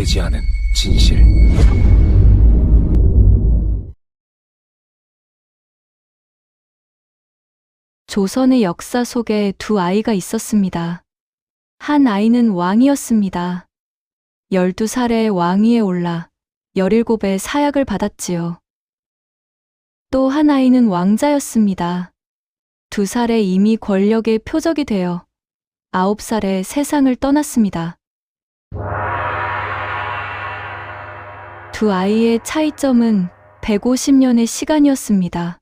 밝혀지지 않은 진실. 조선의 역사 속에 두 아이가 있었습니다. 한 아이는 왕이었습니다. 12살에 왕위에 올라 17의 사약을 받았지요. 또 한 아이는 왕자였습니다. 2살에 이미 권력의 표적이 되어 9살에 세상을 떠났습니다. 두 아이의 차이점은 150년의 시간이었습니다.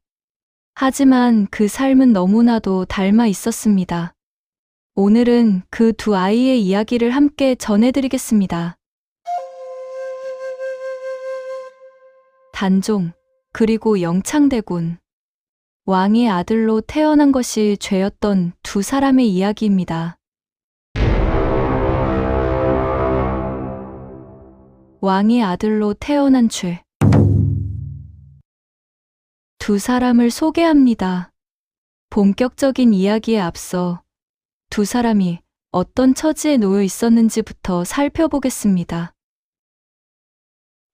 하지만 그 삶은 너무나도 닮아 있었습니다. 오늘은 그 두 아이의 이야기를 함께 전해드리겠습니다. 단종, 그리고 영창대군. 왕의 아들로 태어난 것이 죄였던 두 사람의 이야기입니다. 왕의 아들로 태어난 죄. 두 사람을 소개합니다. 본격적인 이야기에 앞서 두 사람이 어떤 처지에 놓여 있었는지부터 살펴보겠습니다.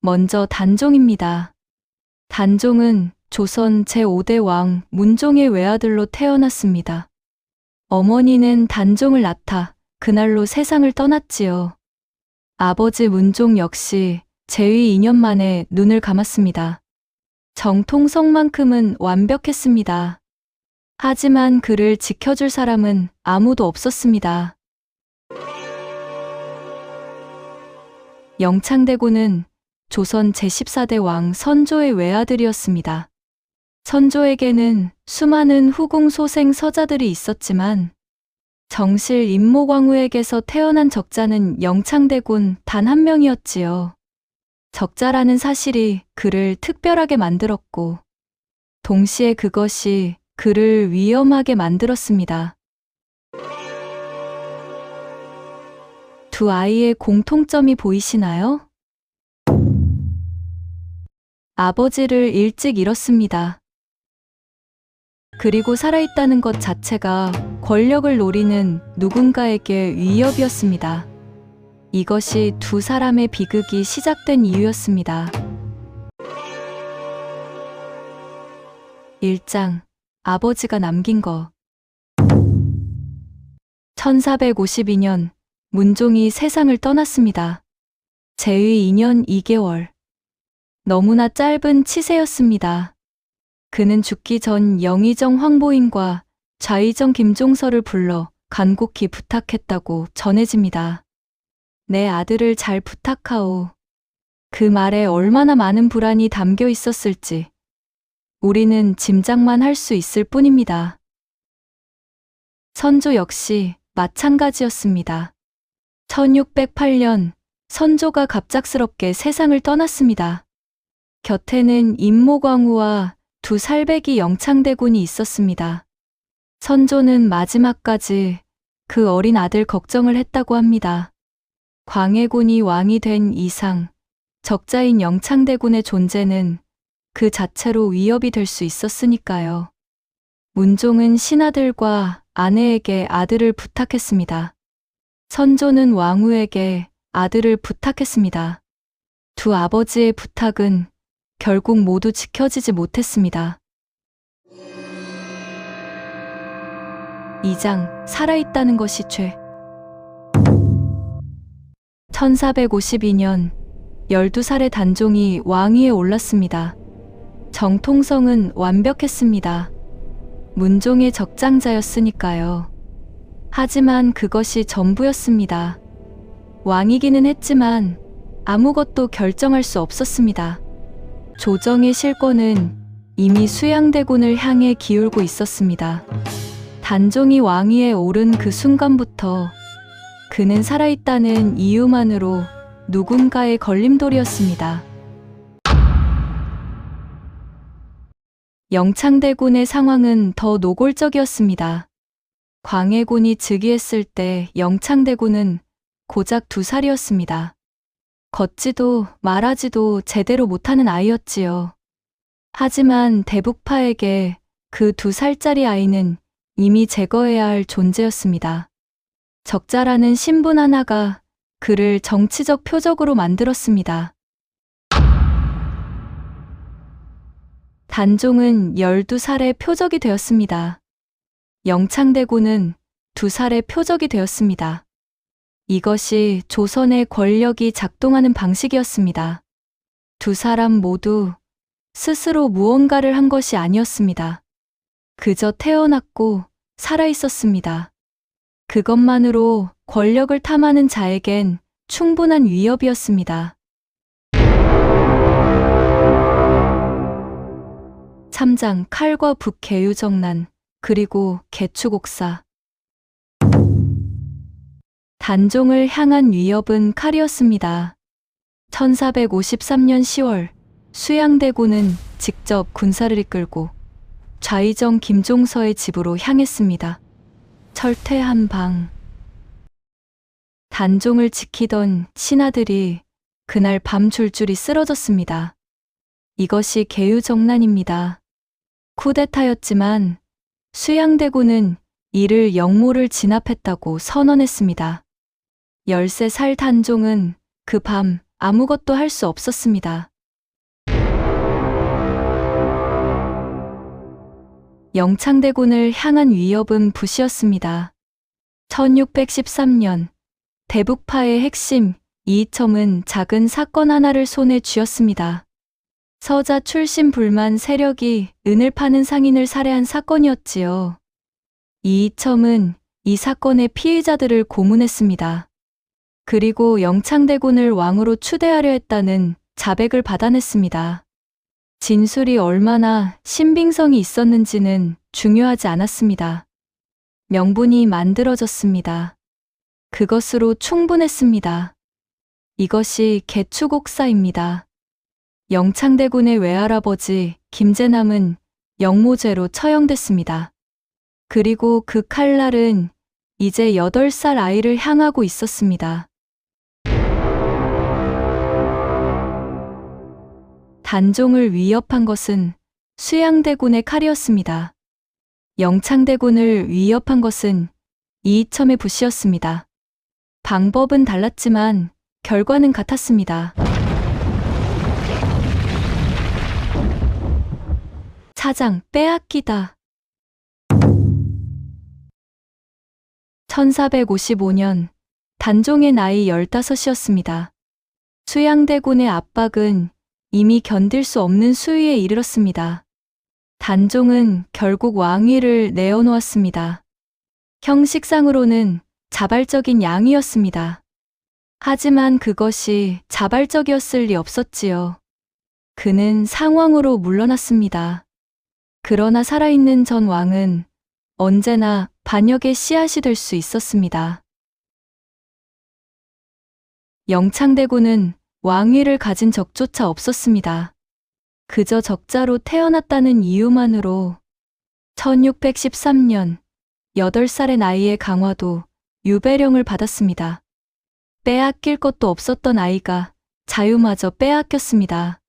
먼저 단종입니다. 단종은 조선 제5대 왕 문종의 외아들로 태어났습니다. 어머니는 단종을 낳다 그날로 세상을 떠났지요. 아버지 문종 역시 재위 2년 만에 눈을 감았습니다. 정통성만큼은 완벽했습니다. 하지만 그를 지켜줄 사람은 아무도 없었습니다. 영창대군은 조선 제14대 왕 선조의 외아들이었습니다. 선조에게는 수많은 후궁 소생 서자들이 있었지만 정실 임모광우에게서 태어난 적자는 영창대군 단 한 명이었지요. 적자라는 사실이 그를 특별하게 만들었고 동시에 그것이 그를 위험하게 만들었습니다. 두 아이의 공통점이 보이시나요? 아버지를 일찍 잃었습니다. 그리고 살아있다는 것 자체가 권력을 노리는 누군가에게 위협이었습니다. 이것이 두 사람의 비극이 시작된 이유였습니다. 1장, 아버지가 남긴 것. 1452년, 문종이 세상을 떠났습니다. 재위 2년 2개월. 너무나 짧은 치세였습니다. 그는 죽기 전 영의정 황보인과 좌의정 김종서를 불러 간곡히 부탁했다고 전해집니다. 내 아들을 잘 부탁하오. 그 말에 얼마나 많은 불안이 담겨 있었을지 우리는 짐작만 할 수 있을 뿐입니다. 선조 역시 마찬가지였습니다. 1608년 선조가 갑작스럽게 세상을 떠났습니다. 곁에는 임모광우와 두 살배기 영창대군이 있었습니다. 선조는 마지막까지 그 어린 아들 걱정을 했다고 합니다. 광해군이 왕이 된 이상 적자인 영창대군의 존재는 그 자체로 위협이 될 수 있었으니까요. 문종은 신하들과 아내에게 아들을 부탁했습니다. 선조는 왕후에게 아들을 부탁했습니다. 두 아버지의 부탁은 결국 모두 지켜지지 못했습니다. 2장, 살아있다는 것이 죄. 1452년 12살의 단종이 왕위에 올랐습니다. 정통성은 완벽했습니다. 문종의 적장자였으니까요. 하지만 그것이 전부였습니다. 왕이기는 했지만 아무것도 결정할 수 없었습니다. 조정의 실권은 이미 수양대군을 향해 기울고 있었습니다. 단종이 왕위에 오른 그 순간부터 그는 살아있다는 이유만으로 누군가의 걸림돌이었습니다. 영창대군의 상황은 더 노골적이었습니다. 광해군이 즉위했을 때 영창대군은 고작 2살이었습니다. 걷지도 말하지도 제대로 못하는 아이였지요. 하지만 대북파에게 그 2살짜리 아이는 이미 제거해야 할 존재였습니다. 적자라는 신분 하나가 그를 정치적 표적으로 만들었습니다. 단종은 12살의 표적이 되었습니다. 영창대군은 2살의 표적이 되었습니다. 이것이 조선의 권력이 작동하는 방식이었습니다. 두 사람 모두 스스로 무언가를 한 것이 아니었습니다. 그저 태어났고 살아 있었습니다. 그것만으로 권력을 탐하는 자에겐 충분한 위협이었습니다. 3장 칼과 북 계유정난 그리고 개추곡사. 단종을 향한 위협은 칼이었습니다. 1453년 10월 수양대군은 직접 군사를 이끌고 좌의정 김종서의 집으로 향했습니다. 철퇴한 방. 단종을 지키던 신하들이 그날 밤 줄줄이 쓰러졌습니다. 이것이 계유정난입니다. 쿠데타였지만 수양대군은 이를 영모를 진압했다고 선언했습니다. 13살 단종은 그 밤 아무것도 할 수 없었습니다. 영창대군을 향한 위협은 부시였습니다. 1613년 대북파의 핵심 이이첨은 작은 사건 하나를 손에 쥐었습니다. 서자 출신 불만 세력이 은을 파는 상인을 살해한 사건이었지요. 이이첨은 이 사건의 피의자들을 고문했습니다. 그리고 영창대군을 왕으로 추대하려 했다는 자백을 받아냈습니다. 진술이 얼마나 신빙성이 있었는지는 중요하지 않았습니다. 명분이 만들어졌습니다. 그것으로 충분했습니다. 이것이 개추곡사입니다. 영창대군의 외할아버지 김재남은 영모죄로 처형됐습니다. 그리고 그 칼날은 이제 8살 아이를 향하고 있었습니다. 단종을 위협한 것은 수양대군의 칼이었습니다. 영창대군을 위협한 것은 이이첨의 붓이었습니다. 방법은 달랐지만 결과는 같았습니다. 차장 빼앗기다. 1455년 단종의 나이 15이었습니다. 수양대군의 압박은 이미 견딜 수 없는 수위에 이르렀습니다. 단종은 결국 왕위를 내어놓았습니다. 형식상으로는 자발적인 양위였습니다. 하지만 그것이 자발적이었을 리 없었지요. 그는 상왕으로 물러났습니다. 그러나 살아있는 전 왕은 언제나 반역의 씨앗이 될 수 있었습니다. 영창대군은 왕위를 가진 적조차 없었습니다. 그저 적자로 태어났다는 이유만으로 1613년 8살의 나이에 강화도 유배령을 받았습니다. 빼앗길 것도 없었던 아이가 자유마저 빼앗겼습니다.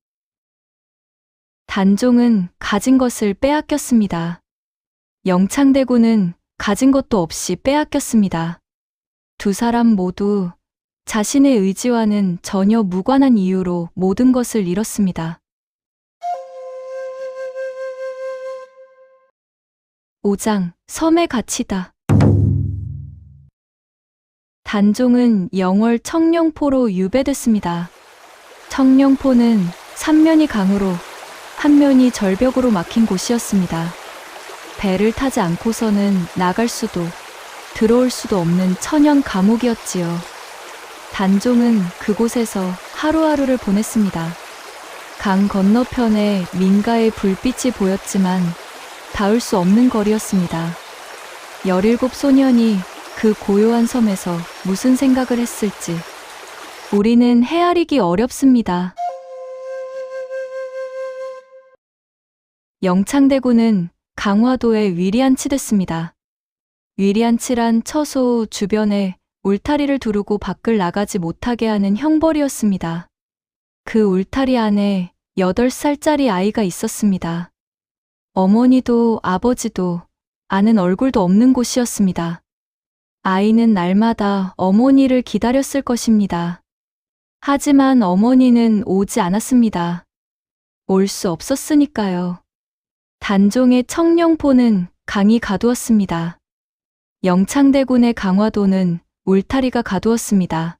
단종은 가진 것을 빼앗겼습니다. 영창대군은 가진 것도 없이 빼앗겼습니다. 두 사람 모두 자신의 의지와는 전혀 무관한 이유로 모든 것을 잃었습니다. 5장 섬에 갇히다. 단종은 영월 청룡포로 유배됐습니다. 청룡포는 3면이 강으로 한 면이 절벽으로 막힌 곳이었습니다. 배를 타지 않고서는 나갈 수도 들어올 수도 없는 천연 감옥이었지요. 단종은 그곳에서 하루하루를 보냈습니다. 강 건너편에 민가의 불빛이 보였지만 닿을 수 없는 거리였습니다. 17소년이 그 고요한 섬에서 무슨 생각을 했을지 우리는 헤아리기 어렵습니다. 영창대군은 강화도에 위리안치됐습니다. 위리안치란 처소 주변에 울타리를 두르고 밖을 나가지 못하게 하는 형벌이었습니다. 그 울타리 안에 8살짜리 아이가 있었습니다. 어머니도 아버지도 아는 얼굴도 없는 곳이었습니다. 아이는 날마다 어머니를 기다렸을 것입니다. 하지만 어머니는 오지 않았습니다. 올 수 없었으니까요. 단종의 청룡포는 강이 가두었습니다. 영창대군의 강화도는 울타리가 가두었습니다.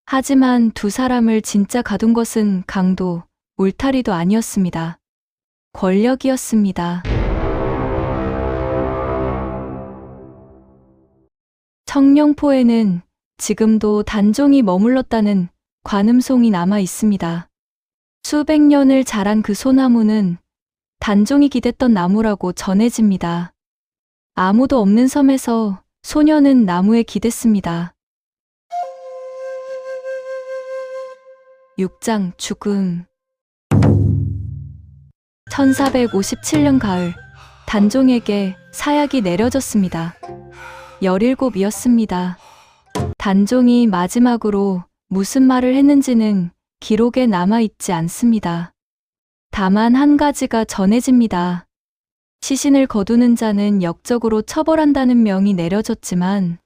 하지만 두 사람을 진짜 가둔 것은 강도, 울타리도 아니었습니다. 권력이었습니다. 청룡포에는 지금도 단종이 머물렀다는 관음송이 남아 있습니다. 수백 년을 자란 그 소나무는 단종이 기댔던 나무라고 전해집니다. 아무도 없는 섬에서 소녀는 나무에 기댔습니다. 6장 죽음. 1457년 가을, 단종에게 사약이 내려졌습니다. 17이었습니다. 단종이 마지막으로 무슨 말을 했는지는 기록에 남아있지 않습니다. 다만 한 가지가 전해집니다. 시신을 거두는 자는 역적으로 처벌한다는 명이 내려졌지만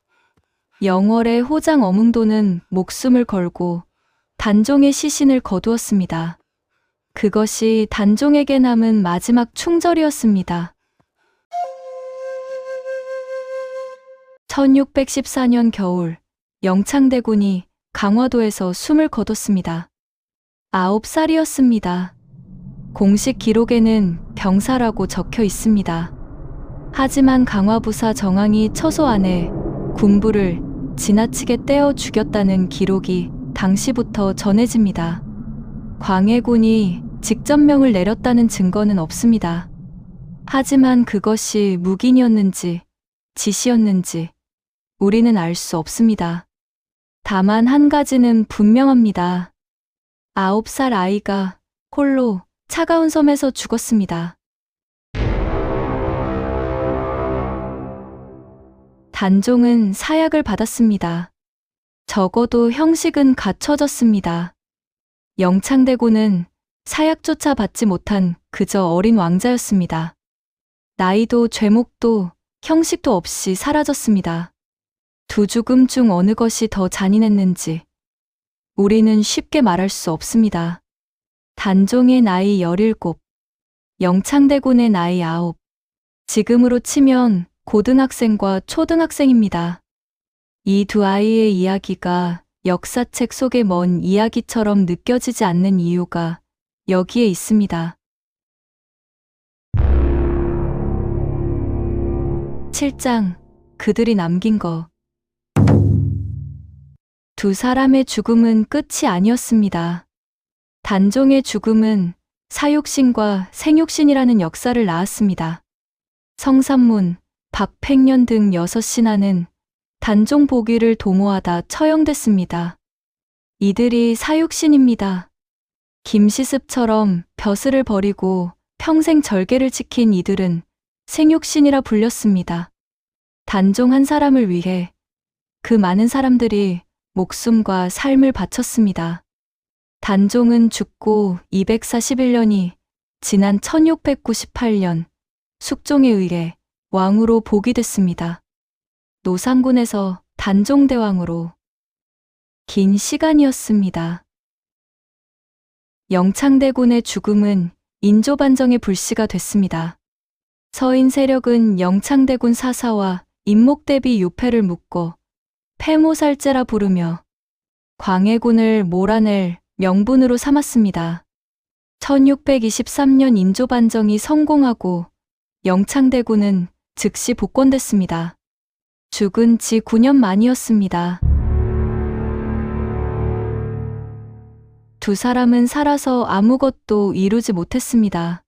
영월의 호장 어뭉도는 목숨을 걸고 단종의 시신을 거두었습니다. 그것이 단종에게 남은 마지막 충절이었습니다. 1614년 겨울, 영창대군이 강화도에서 숨을 거뒀습니다. 9살이었습니다. 공식 기록에는 병사라고 적혀 있습니다. 하지만 강화부사 정황이 처소 안에 군부를 지나치게 떼어 죽였다는 기록이 당시부터 전해집니다. 광해군이 직접 명을 내렸다는 증거는 없습니다. 하지만 그것이 묵인이었는지 지시였는지 우리는 알 수 없습니다. 다만 한 가지는 분명합니다. 9살 아이가 홀로 차가운 섬에서 죽었습니다. 단종은 사약을 받았습니다. 적어도 형식은 갖춰졌습니다. 영창대군은 사약조차 받지 못한 그저 어린 왕자였습니다. 나이도 죄목도 형식도 없이 사라졌습니다. 두 죽음 중 어느 것이 더 잔인했는지 우리는 쉽게 말할 수 없습니다. 단종의 나이 17, 영창대군의 나이 9. 지금으로 치면 고등학생과 초등학생입니다. 이 두 아이의 이야기가 역사책 속의 먼 이야기처럼 느껴지지 않는 이유가 여기에 있습니다. 7장 그들이 남긴 것. 두 사람의 죽음은 끝이 아니었습니다. 단종의 죽음은 사육신과 생육신이라는 역사를 낳았습니다. 성삼문, 박팽년 등 6신하는 단종 보기를 도모하다 처형됐습니다. 이들이 사육신입니다. 김시습처럼 벼슬을 버리고 평생 절개를 지킨 이들은 생육신이라 불렸습니다. 단종 한 사람을 위해 그 많은 사람들이 목숨과 삶을 바쳤습니다. 단종은 죽고 241년이 지난 1698년 숙종에 의해 왕으로 복위됐습니다. 노상군에서 단종대왕으로 긴 시간이었습니다. 영창대군의 죽음은 인조반정의 불씨가 됐습니다. 서인 세력은 영창대군 사사와 임목대비 유패를 묻고 폐모살제라 부르며 광해군을 몰아낼 명분으로 삼았습니다. 1623년 인조반정이 성공하고 영창대군은 즉시 복권됐습니다. 죽은 지 9년 만이었습니다. 두 사람은 살아서 아무것도 이루지 못했습니다.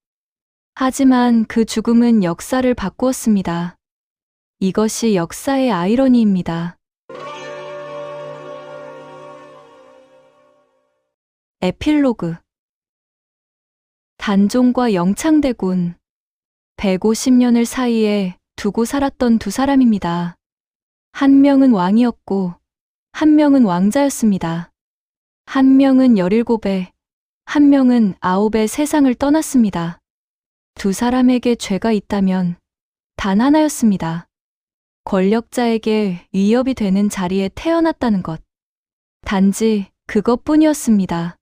하지만 그 죽음은 역사를 바꾸었습니다. 이것이 역사의 아이러니입니다. 에필로그. 단종과 영창대군 150년을 사이에 두고 살았던 두 사람입니다. 한 명은 왕이었고 한 명은 왕자였습니다. 한 명은 17에 한 명은 9에 세상을 떠났습니다. 두 사람에게 죄가 있다면 단 하나였습니다. 권력자에게 위협이 되는 자리에 태어났다는 것. 단지 그것뿐이었습니다.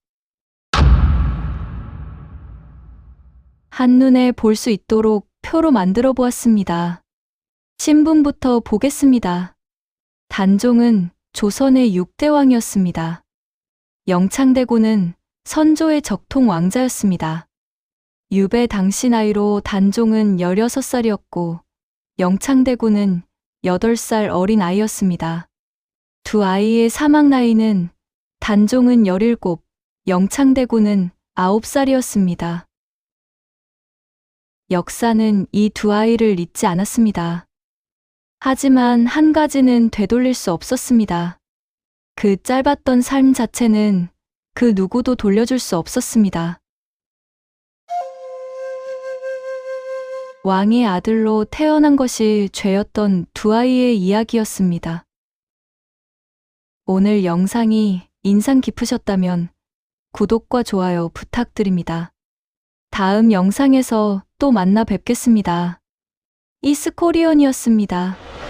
한눈에 볼 수 있도록 표로 만들어 보았습니다. 신분부터 보겠습니다. 단종은 조선의 6대 왕이었습니다. 영창대군은 선조의 적통 왕자였습니다. 유배 당시 나이로 단종은 16살이었고 영창대군은 8살 어린 아이였습니다. 두 아이의 사망 나이는 단종은 17, 영창대군은 9살이었습니다. 역사는 이 두 아이를 잊지 않았습니다. 하지만 한 가지는 되돌릴 수 없었습니다. 그 짧았던 삶 자체는 그 누구도 돌려줄 수 없었습니다. 왕의 아들로 태어난 것이 죄였던 두 아이의 이야기였습니다. 오늘 영상이 인상 깊으셨다면 구독과 좋아요 부탁드립니다. 다음 영상에서 또 만나 뵙겠습니다. 이스코리언이었습니다.